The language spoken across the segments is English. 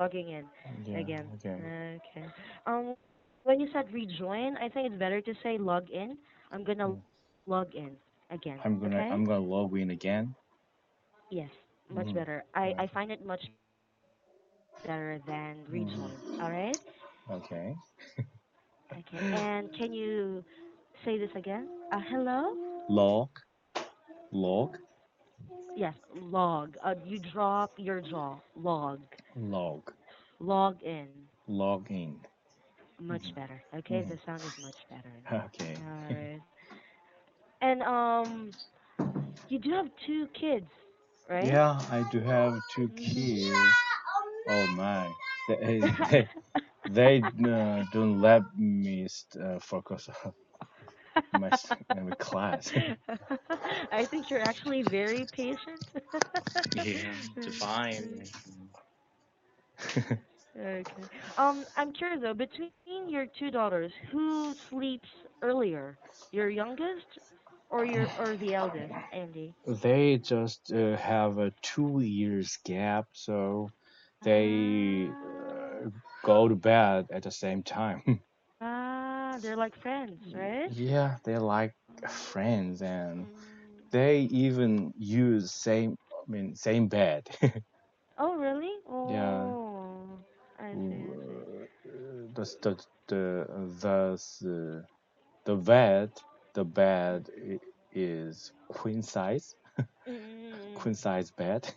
logging in Yeah. again. Okay. Okay. When you said rejoin, I think it's better to say log in. I'm gonna Mm. log in again. I'm gonna Okay? I'm gonna log in again. Yes, much Mm. better. I Okay. find it much better than rejoin. All right? Mm. Okay. Okay. And can you say this again? Hello? Log. Log. Yes, log. You drop your jaw. Log. Log. Log in. Log in. Much Mhm. better. Okay, Mhm. the sound is much better now. Okay. All right. And you do have two kids, right? Yeah, I do have two Mhm. kids. Oh my. They, they don't let me focus on my class. I think you're actually very patient. Yeah, to find. Okay. I'm curious though, between your two daughters, who sleeps earlier? Your youngest or the eldest, Andy? They just have a 2 years gap, so they Ah, go to bed at the same time. they're like friends, right? Yeah, they're like friends, and Mm. they even use same bed. Oh, really? Yeah, Oh, I see, I see. the the the thus the bed the bed is Mm, queen size bed.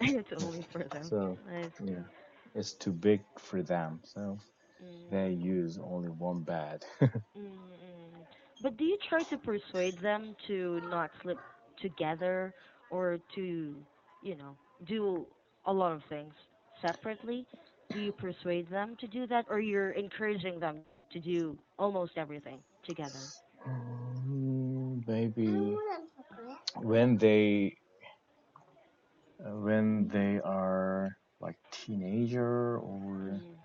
it's only for them. So I see. yeah, it's too big for them. So they Mm, use only one bed. mm. But do you try to persuade them to not sleep together or to, you know, do a lot of things separately? Do you persuade them to do that, or you're encouraging them to do almost everything together? Maybe when they when they are like teenager or Mm,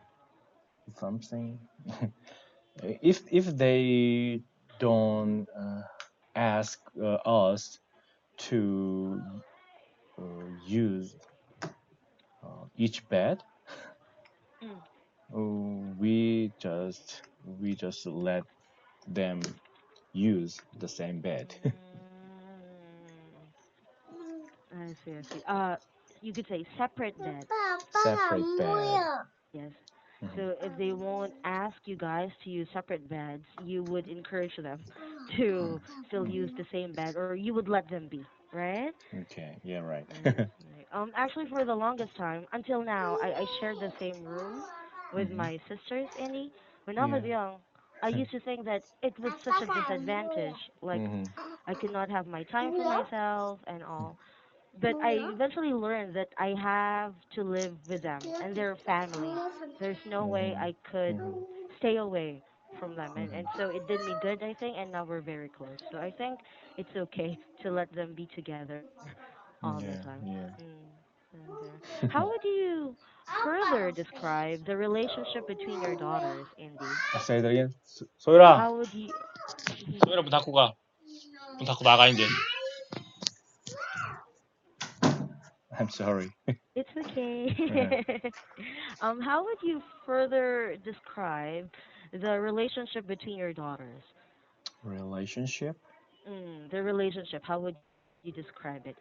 something. If they don't ask us to use each bed, mm, we just let them use the same bed. mm. I see, I see. You could say separate beds. Separate bed. Yes. Mhm. So if they won't ask you guys to use separate beds, you would encourage them to still use the same bed, or you would let them be, right? Okay, yeah, right. I see. Actually, for the longest time, until now, I shared the same room with Hmm. my sisters, Andy. When I was Yeah. young, I used to think that it was such a disadvantage. Like, Hmm. I could not have my time for myself and all. But I eventually learned that I have to live with them and their family. There's no way Hmm. I could Hmm. stay away from them. And Hmm. so it did me good, I think, and now we're very close. So I think it's okay to let them be together all the time. Yeah, yeah. Mm. Okay. How would you further describe the relationship between your daughters, Andy? Say it again. 소율아. How would you? Mhm. 소율아 문 닫고 가. 문 닫고 나가 이제. I'm sorry. It's okay. How would you further describe the relationship between your daughters? Relationship? The relationship. How would you describe it, Andy?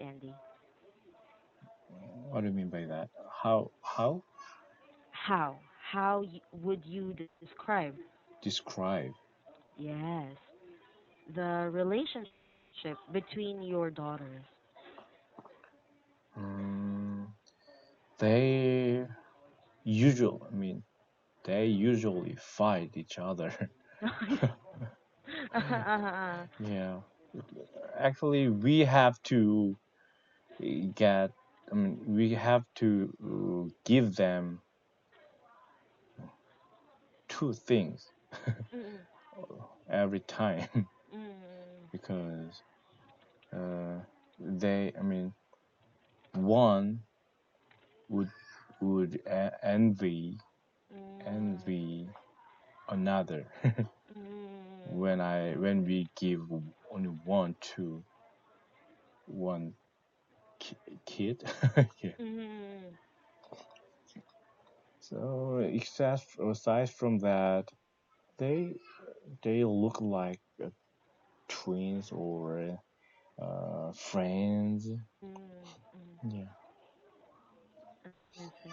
What do you mean by that? How How? Would you describe? describe? Yes, the relationship between your daughters. Mm, they they usually fight each other. Yeah. Actually, get we have to give them two things Mm, every time mm, because uh, they I mean one would mm, envy another mm, when we give only one to one kid. Yeah. mm. So except aside from that, they they look like twins or friends. Mm, mm, Yeah. I see.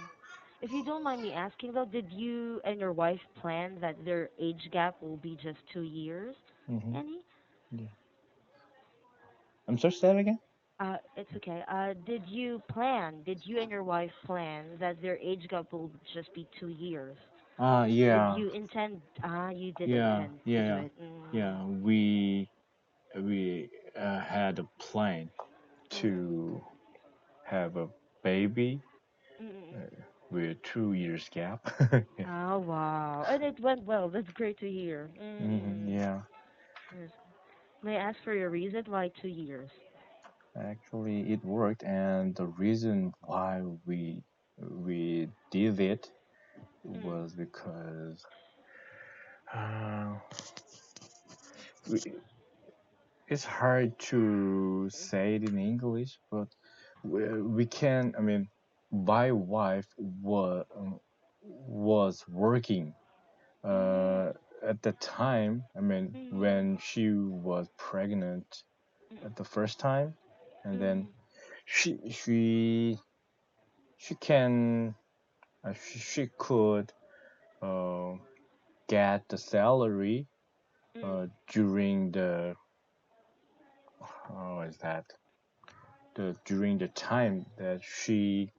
If you don't mind me asking though, did you and your wife plan that their age gap will be just 2 years? Hmm. Any? Yeah. I'm sorry, say that again. It's okay. Did you and your wife plan that their age gap will just be 2 years? Did Yeah, you intend, you did yeah, intend to do yeah, it. yeah. We had a plan Mm, to have a baby mm, mm, mm. with 2 years gap. Yeah. Oh, wow. And it went well. That's great to hear. Yeah. Yes. May I ask for your reason why 2 years? Actually, it worked, and the reason why we did it Mm, was because uh, we, it's hard to say it in English, but we can. I mean, my wife was working mm, uh, at the time. I mean, mm, when she was pregnant mm, at the first time, and then mm, she she she can she could uh, get the salary mm. during the how is that during the time that she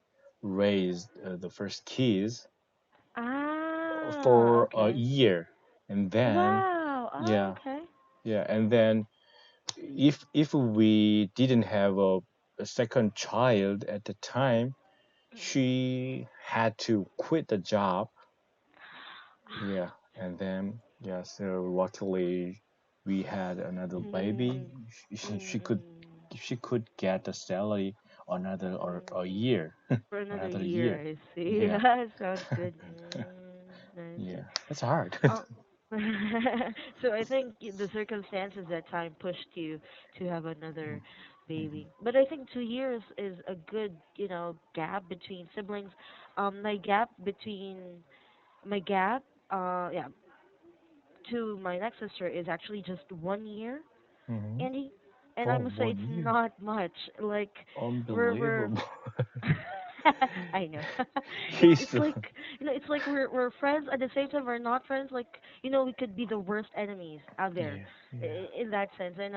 raised the first kids Ah, for a okay. year, and then Wow. Ah, yeah, okay. yeah, and then if we didn't have a second child at the time, Mm, she had to quit the job. Yeah, and then yeah, so luckily we had another baby. mm, She mm, could she could get the salary another or a mm. year, For another another year, year. I see. Yeah, Sounds good. I yeah, see. it's hard. Oh, so I think the circumstances at time pushed you to have another Mhm. baby. But I think 2 years is a good, gap between siblings. My gap between my gap, yeah, to my next sister is actually just 1 year, Mhm. Andy. And I Oh, must say it's 1 year, not much. Like we're unbelievable. I know. He's It's like it's like we're friends at the same time we're not friends. Like we could be the worst enemies out there, yeah, yeah. in that sense. And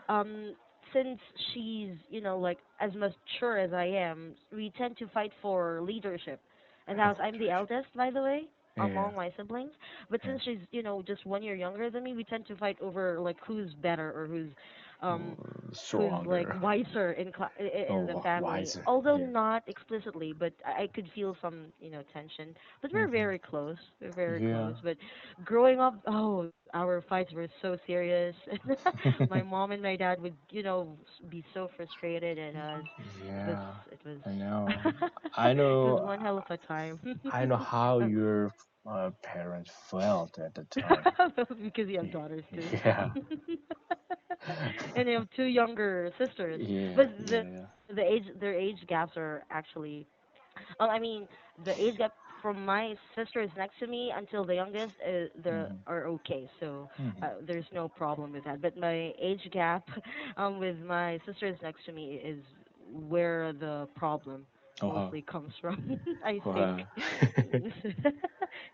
um, since she's like as mature as I am, we tend to fight for leadership. And Oh, I'm the eldest, by the way, yeah, among my siblings. But yeah. since she's just 1 year younger than me, we tend to fight over like who's better or um who's like Stronger. wiser in the Oh, family, wiser. although Yeah. not explicitly, but I could feel some tension. But we're Hmm. very close. We're very Yeah. close. But growing up, oh, our fights were so serious. My mom and my dad would be so frustrated at us. It was Yeah, it was I know. I it was know. one hell of a time. I know how Oh, your parents felt at the time. because you have Y- daughters too. Yeah. And they have two younger sisters. Yeah, But yeah, their age gaps are actually I mean the age gap from my sisters next to me until the youngest they yeah. are okay. So Hmm. Hmm. there's no problem with that. But my age gap with my sisters next to me is where the problem Oh, mostly comes from. I think. wow.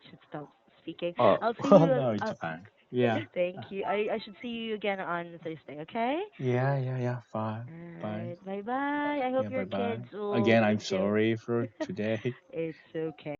Should stop speaking. Oh, I'll see well, you. no, it's fine. Yeah. Thank you. I should see you again on Thursday, okay? Yeah, yeah, yeah, fine. Bye. Alright, bye bye. I hope Yeah, your bye bye. kids will Again, I'm feel sorry for today. it's okay.